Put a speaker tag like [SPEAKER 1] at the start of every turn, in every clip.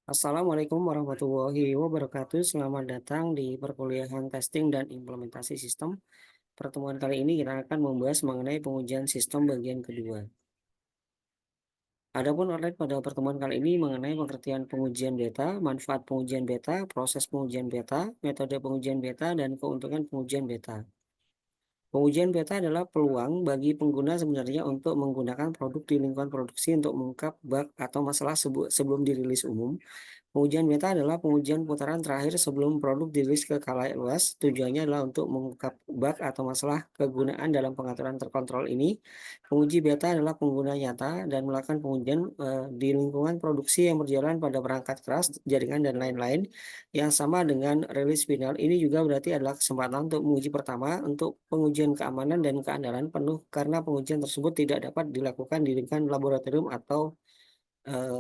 [SPEAKER 1] Assalamualaikum warahmatullahi wabarakatuh. Selamat datang di perkuliahan testing dan implementasi sistem. Pertemuan kali ini kita akan membahas mengenai pengujian sistem bagian kedua. Adapun outline pada pertemuan kali ini mengenai pengertian pengujian beta, manfaat pengujian beta, proses pengujian beta, metode pengujian beta, dan keuntungan pengujian beta. Pengujian beta adalah peluang bagi pengguna sebenarnya untuk menggunakan produk di lingkungan produksi untuk mengungkap bug atau masalah sebelum dirilis umum. Pengujian beta adalah pengujian putaran terakhir sebelum produk dirilis ke khalayak luas. Tujuannya adalah untuk mengungkap bug atau masalah kegunaan dalam pengaturan terkontrol ini. Penguji beta adalah pengguna nyata dan melakukan pengujian di lingkungan produksi yang berjalan pada perangkat keras, jaringan, dan lain-lain. Yang sama dengan rilis final, ini juga berarti adalah kesempatan untuk menguji pertama untuk pengujian keamanan dan keandalan penuh karena pengujian tersebut tidak dapat dilakukan di lingkungan laboratorium atau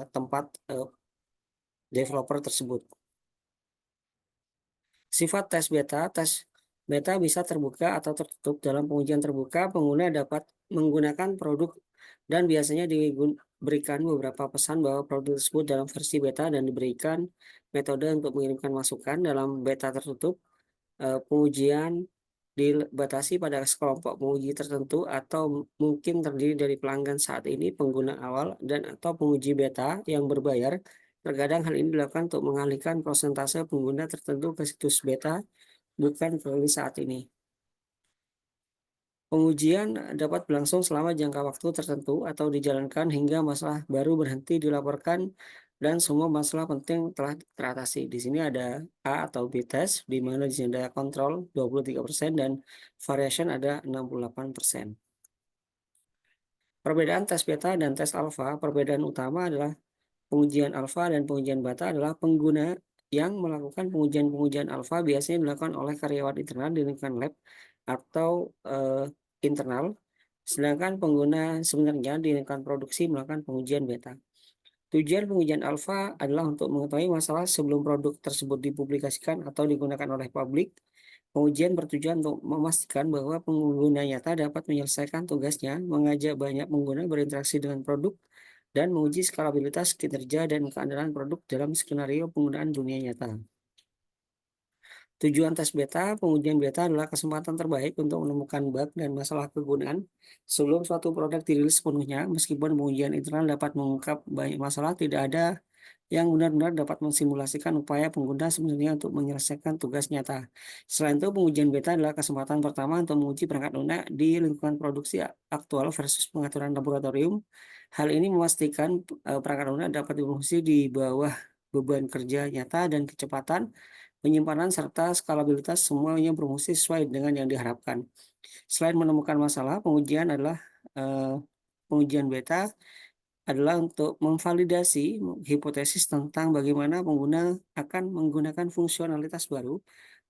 [SPEAKER 1] tempat developer tersebut. Sifat tes beta bisa terbuka atau tertutup. Dalam pengujian terbuka, pengguna dapat menggunakan produk dan biasanya diberikan beberapa pesan bahwa produk tersebut dalam versi beta dan diberikan metode untuk mengirimkan masukan. Dalam beta tertutup, pengujian dibatasi pada sekelompok penguji tertentu atau mungkin terdiri dari pelanggan saat ini, pengguna awal, dan atau penguji beta yang berbayar. Terkadang hal ini dilakukan untuk mengalihkan persentase pengguna tertentu ke situs beta, bukan ke saat ini. Pengujian dapat berlangsung selama jangka waktu tertentu atau dijalankan hingga masalah baru berhenti dilaporkan dan semua masalah penting telah teratasi. Di sini ada A atau B test, di mana di sini ada kontrol 23% dan variation ada 68%. Perbedaan tes beta dan tes alpha, perbedaan utama adalah pengujian alfa dan pengujian beta adalah pengguna yang melakukan pengujian-pengujian alfa biasanya dilakukan oleh karyawan internal di lingkungan lab atau internal, sedangkan pengguna sebenarnya di lingkungan produksi melakukan pengujian beta. Tujuan pengujian alfa adalah untuk mengetahui masalah sebelum produk tersebut dipublikasikan atau digunakan oleh publik. Pengujian bertujuan untuk memastikan bahwa pengguna nyata dapat menyelesaikan tugasnya, mengajak banyak pengguna berinteraksi dengan produk, dan menguji skalabilitas, kinerja, dan keandalan produk dalam skenario penggunaan dunia nyata. Tujuan tes beta, pengujian beta adalah kesempatan terbaik untuk menemukan bug dan masalah kegunaan sebelum suatu produk dirilis sepenuhnya. Meskipun pengujian internal dapat mengungkap banyak masalah, tidak ada yang benar-benar dapat mensimulasikan upaya pengguna sebenarnya untuk menyelesaikan tugas nyata. Selain itu, pengujian beta adalah kesempatan pertama untuk menguji perangkat lunak di lingkungan produksi aktual versus pengaturan laboratorium. Hal ini memastikan perangkat lunak dapat berfungsi di bawah beban kerja nyata dan kecepatan penyimpanan serta skalabilitas semuanya berfungsi sesuai dengan yang diharapkan. Selain menemukan masalah, pengujian beta adalah untuk memvalidasi hipotesis tentang bagaimana pengguna akan menggunakan fungsionalitas baru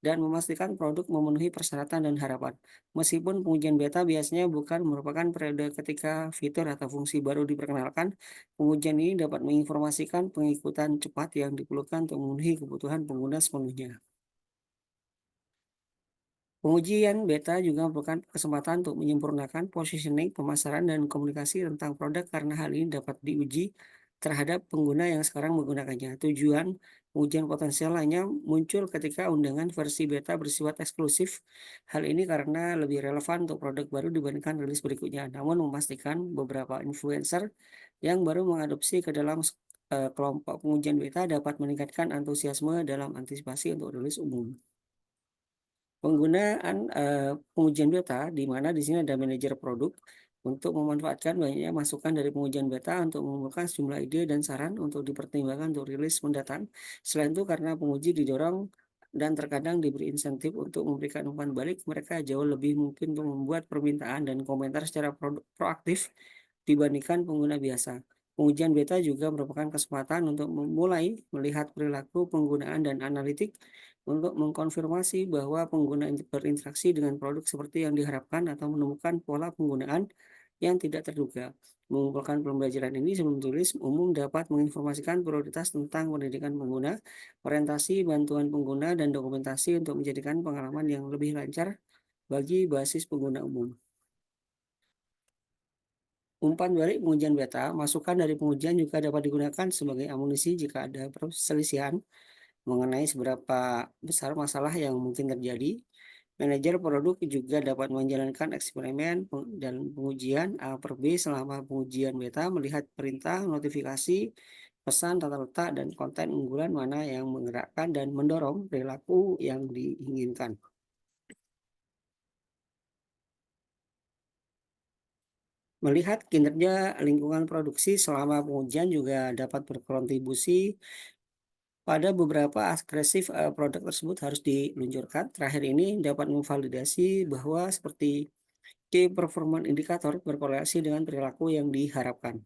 [SPEAKER 1] dan memastikan produk memenuhi persyaratan dan harapan. Meskipun pengujian beta biasanya bukan merupakan periode ketika fitur atau fungsi baru diperkenalkan, pengujian ini dapat menginformasikan pengikutan cepat yang diperlukan untuk memenuhi kebutuhan pengguna sepenuhnya. Pengujian beta juga merupakan kesempatan untuk menyempurnakan positioning, pemasaran, dan komunikasi tentang produk karena hal ini dapat diuji terhadap pengguna yang sekarang menggunakannya. Tujuan pengujian potensial hanya muncul ketika undangan versi beta bersifat eksklusif. Hal ini karena lebih relevan untuk produk baru dibandingkan rilis berikutnya, namun memastikan beberapa influencer yang baru mengadopsi ke dalam kelompok pengujian beta dapat meningkatkan antusiasme dalam antisipasi untuk rilis umum. Penggunaan, pengujian beta, di mana di sini ada manajer produk untuk memanfaatkan banyaknya masukan dari pengujian beta untuk mengumpulkan sejumlah ide dan saran untuk dipertimbangkan untuk rilis mendatang. Selain itu karena penguji didorong dan terkadang diberi insentif untuk memberikan umpan balik, mereka jauh lebih mungkin untuk membuat permintaan dan komentar secara proaktif dibandingkan pengguna biasa. Pengujian beta juga merupakan kesempatan untuk memulai melihat perilaku penggunaan dan analitik untuk mengkonfirmasi bahwa pengguna berinteraksi dengan produk seperti yang diharapkan atau menemukan pola penggunaan yang tidak terduga. Mengumpulkan pembelajaran ini sebelum tulis umum dapat menginformasikan prioritas tentang pendidikan pengguna, orientasi bantuan pengguna, dan dokumentasi untuk menjadikan pengalaman yang lebih lancar bagi basis pengguna umum. Umpan balik pengujian beta, masukan dari pengujian juga dapat digunakan sebagai amunisi jika ada perselisihan mengenai seberapa besar masalah yang mungkin terjadi. Manajer produk juga dapat menjalankan eksperimen dan pengujian A per B selama pengujian beta melihat perintah, notifikasi, pesan, tata letak, dan konten unggulan mana yang menggerakkan dan mendorong perilaku yang diinginkan. Melihat kinerja lingkungan produksi selama pengujian juga dapat berkontribusi pada beberapa agresif produk tersebut harus diluncurkan. Terakhir ini dapat memvalidasi bahwa seperti key performance indicator berkorelasi dengan perilaku yang diharapkan.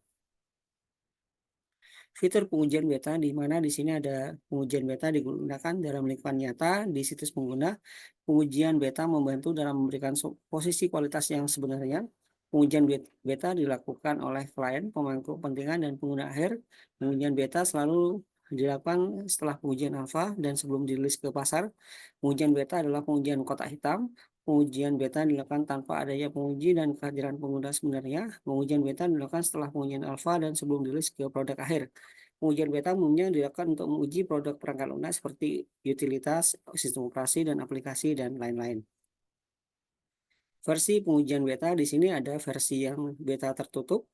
[SPEAKER 1] Fitur pengujian beta di mana di sini ada pengujian beta digunakan dalam lingkungan nyata di situs pengguna. Pengujian beta membantu dalam memberikan posisi kualitas yang sebenarnya. Pengujian beta dilakukan oleh klien, pemangku kepentingan, dan pengguna akhir. Pengujian beta selalu dilakukan setelah pengujian alpha dan sebelum dirilis ke pasar. Pengujian beta adalah pengujian kotak hitam. Pengujian beta dilakukan tanpa adanya penguji dan kehadiran pengguna sebenarnya. Pengujian beta dilakukan setelah pengujian alpha dan sebelum dirilis ke produk akhir. Pengujian beta umumnya dilakukan untuk menguji produk perangkat lunak seperti utilitas, sistem operasi, dan aplikasi, dan lain-lain. Versi pengujian beta di sini ada versi yang beta tertutup.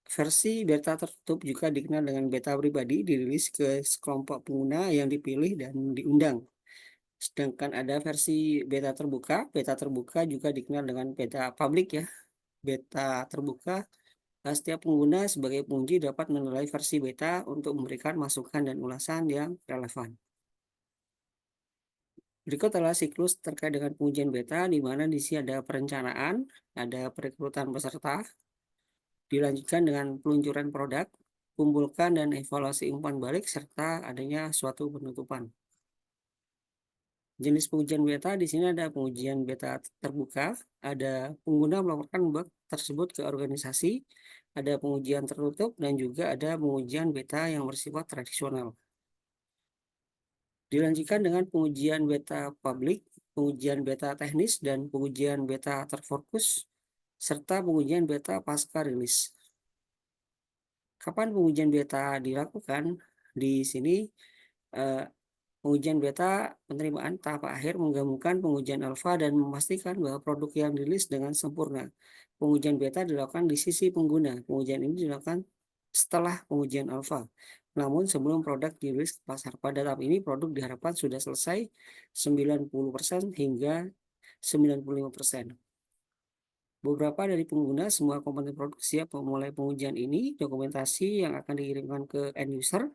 [SPEAKER 1] Versi beta tertutup juga dikenal dengan beta pribadi, dirilis ke sekelompok pengguna yang dipilih dan diundang. Sedangkan ada versi beta terbuka juga dikenal dengan beta publik ya. Beta terbuka, setiap pengguna sebagai penguji dapat menilai versi beta untuk memberikan masukan dan ulasan yang relevan. Berikut adalah siklus terkait dengan pengujian beta, di mana di sini ada perencanaan, ada perekrutan peserta, dilanjutkan dengan peluncuran produk, kumpulkan dan evaluasi umpan balik, serta adanya suatu penutupan. Jenis pengujian beta di sini ada pengujian beta terbuka, ada pengguna melaporkan bug tersebut ke organisasi, ada pengujian tertutup, dan juga ada pengujian beta yang bersifat tradisional. Dilanjutkan dengan pengujian beta publik, pengujian beta teknis, dan pengujian beta terfokus, serta pengujian beta pasca rilis. Kapan pengujian beta dilakukan? Di sini eh, pengujian beta penerimaan tahap akhir menggabungkan pengujian alfa dan memastikan bahwa produk yang dirilis dengan sempurna. Pengujian beta dilakukan di sisi pengguna. Pengujian ini dilakukan setelah pengujian alfa. Namun sebelum produk dirilis ke pasar. Pada tahap ini produk diharapkan sudah selesai 90% hingga 95%. Beberapa dari pengguna semua komponen produk siap memulai pengujian ini. Dokumentasi yang akan dikirimkan ke end user,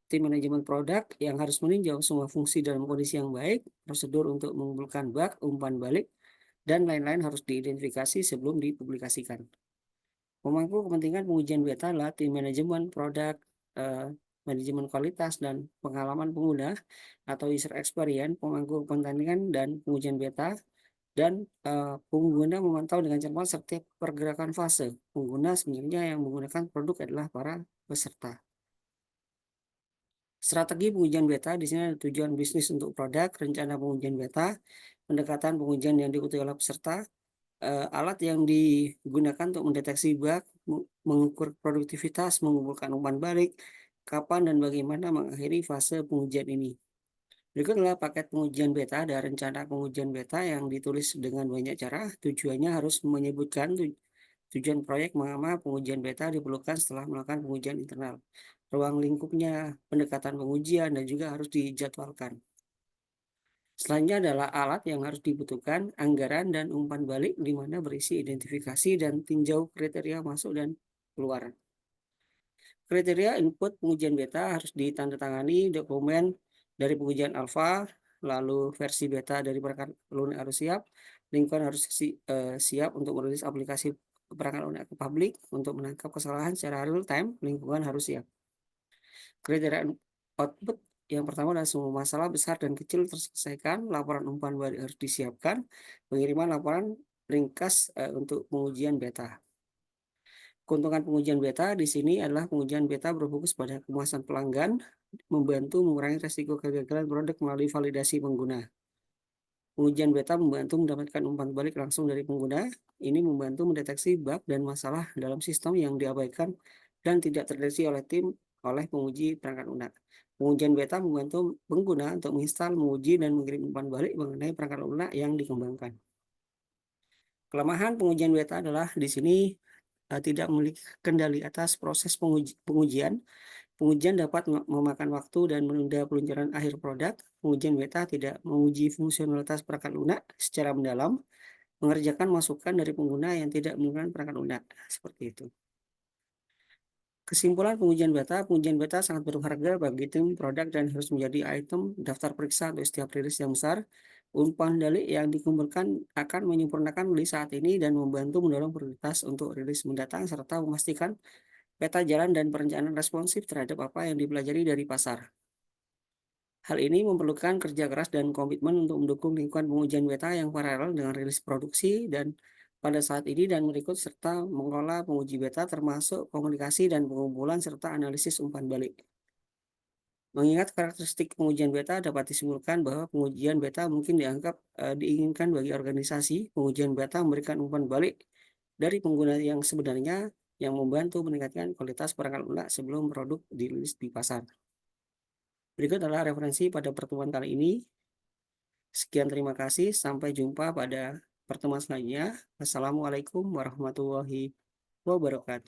[SPEAKER 1] tim manajemen produk yang harus meninjau semua fungsi dalam kondisi yang baik, prosedur untuk mengumpulkan bug, umpan balik, dan lain-lain harus diidentifikasi sebelum dipublikasikan. Pemangku kepentingan pengujian beta adalah tim manajemen produk, eh, manajemen kualitas, dan pengalaman pengguna atau user experience, pemangku kepentingan dan pengujian beta, dan pengguna memantau dengan cermat setiap pergerakan fase. Pengguna sebenarnya yang menggunakan produk adalah para peserta. Strategi pengujian beta di sini ada tujuan bisnis untuk produk, rencana pengujian beta, pendekatan pengujian yang diikuti oleh peserta, alat yang digunakan untuk mendeteksi bug, mengukur produktivitas, mengumpulkan umpan balik, kapan dan bagaimana mengakhiri fase pengujian ini. Berikut adalah paket pengujian beta. Ada rencana pengujian beta yang ditulis dengan banyak cara. Tujuannya harus menyebutkan tujuan proyek, mengapa pengujian beta diperlukan setelah melakukan pengujian internal, ruang lingkupnya, pendekatan pengujian, dan juga harus dijadwalkan. Selanjutnya adalah alat yang harus dibutuhkan, anggaran, dan umpan balik di mana berisi identifikasi dan tinjau kriteria masuk dan keluar. Kriteria input pengujian beta harus ditandatangani dokumen dari pengujian alfa, lalu versi beta dari perangkat lunak harus siap, lingkungan harus siap untuk merilis aplikasi perangkat lunak ke publik, untuk menangkap kesalahan secara real time, lingkungan harus siap. Kriteria output yang pertama adalah semua masalah besar dan kecil terselesaikan, laporan umpan balik harus disiapkan, pengiriman laporan ringkas untuk pengujian beta. Keuntungan pengujian beta di sini adalah pengujian beta berfokus pada kepuasan pelanggan, membantu mengurangi resiko kegagalan produk melalui validasi pengguna. Pengujian beta membantu mendapatkan umpan balik langsung dari pengguna. Ini membantu mendeteksi bug dan masalah dalam sistem yang diabaikan dan tidak terdeteksi oleh penguji perangkat lunak. Pengujian beta membantu pengguna untuk menginstal, menguji, dan mengirim umpan balik mengenai perangkat lunak yang dikembangkan. Kelemahan pengujian beta adalah di sini tidak memiliki kendali atas proses pengujian. Pengujian dapat memakan waktu dan menunda peluncuran akhir produk. Pengujian beta tidak menguji fungsionalitas perangkat lunak secara mendalam, mengerjakan masukan dari pengguna yang tidak menggunakan perangkat lunak. Seperti itu. Kesimpulan pengujian beta sangat berharga bagi tim produk dan harus menjadi item daftar periksa untuk setiap rilis yang besar. Umpan balik yang dikumpulkan akan menyempurnakan rilis saat ini dan membantu mendorong prioritas untuk rilis mendatang serta memastikan peta jalan dan perencanaan responsif terhadap apa yang dipelajari dari pasar. Hal ini memerlukan kerja keras dan komitmen untuk mendukung lingkungan pengujian beta yang paralel dengan rilis produksi dan pada saat ini dan berikut serta mengelola penguji beta termasuk komunikasi dan pengumpulan serta analisis umpan balik. Mengingat karakteristik pengujian beta dapat disimpulkan bahwa pengujian beta mungkin diinginkan bagi organisasi. Pengujian beta memberikan umpan balik dari pengguna yang sebenarnya yang membantu meningkatkan kualitas perangkat lunak sebelum produk dirilis di pasar. Berikut adalah referensi pada pertemuan kali ini. Sekian, terima kasih. Sampai jumpa pada pertemuan selanjutnya. Wassalamualaikum warahmatullahi wabarakatuh.